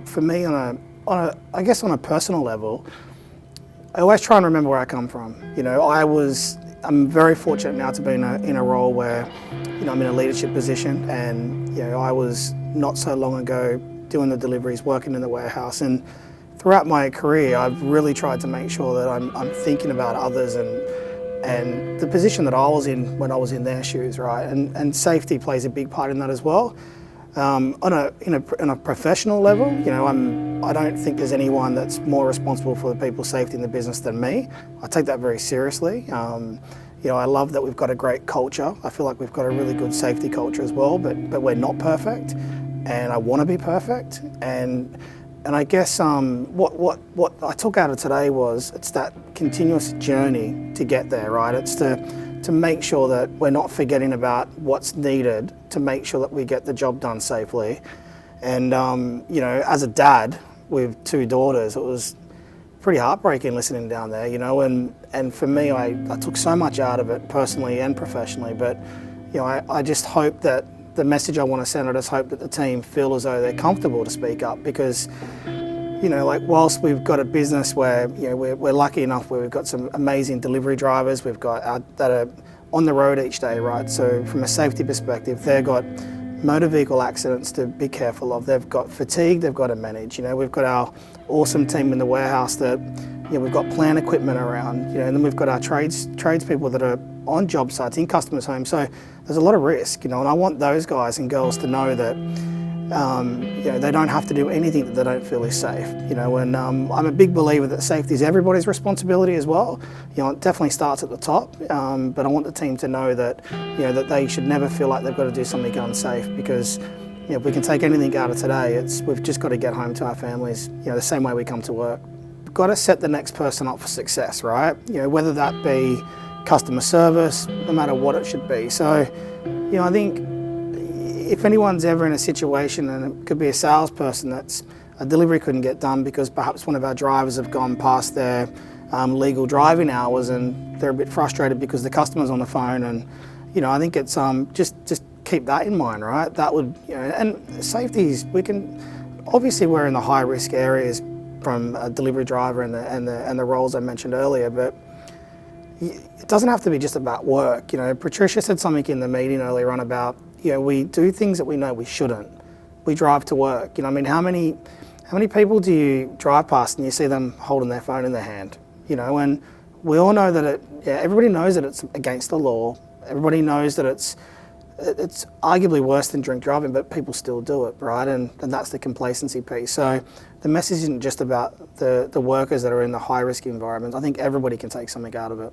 for me, I guess on a personal level, I always try and remember where I come from. You know, I'm very fortunate now to be in a role where, you know, I'm in a leadership position, and you know, I was not so long ago doing the deliveries, working in the warehouse, and throughout my career, I've really tried to make sure that I'm thinking about others and the position that I was in when I was in their shoes, right? And safety plays a big part in that as well. On a professional level, you know, I don't think there's anyone that's more responsible for the people's safety in the business than me. I take that very seriously. You know, I love that we've got a great culture. I feel like we've got a really good safety culture as well, but we're not perfect, and I want to be perfect. And I guess what I took out of today was it's that continuous journey to get there, right? It's to make sure that we're not forgetting about what's needed to make sure that we get the job done safely. And you know, as a dad with 2 daughters, it was pretty heartbreaking listening down there, you know, and for me, I took so much out of it personally and professionally, but you know, I just hope that the message I want to send, I just hope that the team feel as though they're comfortable to speak up, because you know, like, whilst we've got a business where, you know, we're lucky enough where we've got some amazing delivery drivers, we've got that are on the road each day, right? So from a safety perspective, they've got motor vehicle accidents to be careful of, they've got fatigue they've got to manage, you know, we've got our awesome team in the warehouse that, you know, we've got plant equipment around, you know, and then we've got our tradespeople that are on job sites, in customers' homes, so there's a lot of risk, you know, and I want those guys and girls to know that you know, they don't have to do anything that they don't feel is safe, you know, and I'm a big believer that safety is everybody's responsibility as well. You know, it definitely starts at the top, but I want the team to know that, you know, that they should never feel like they've got to do something unsafe, because, you know, if we can take anything out of today, we've just got to get home to our families, you know, the same way we come to work. We've got to set the next person up for success, right? You know, whether that be customer service, no matter what it should be. So, you know, I think if anyone's ever in a situation, and it could be a salesperson, that's a delivery couldn't get done because perhaps one of our drivers have gone past their legal driving hours and they're a bit frustrated because the customer's on the phone, and you know, I think it's just keep that in mind, right? That would, you know, and safeties, obviously we're in the high risk areas from a delivery driver and the roles I mentioned earlier, but it doesn't have to be just about work. You know, Patrizia said something in the meeting earlier on about, you know, we do things that we know we shouldn't. We drive to work. You know, I mean, how many people do you drive past and you see them holding their phone in their hand? You know, and we all know that everybody knows that it's against the law. Everybody knows that it's arguably worse than drink driving, but people still do it, right? And that's the complacency piece. So the message isn't just about the workers that are in the high risk environments. I think everybody can take something out of it.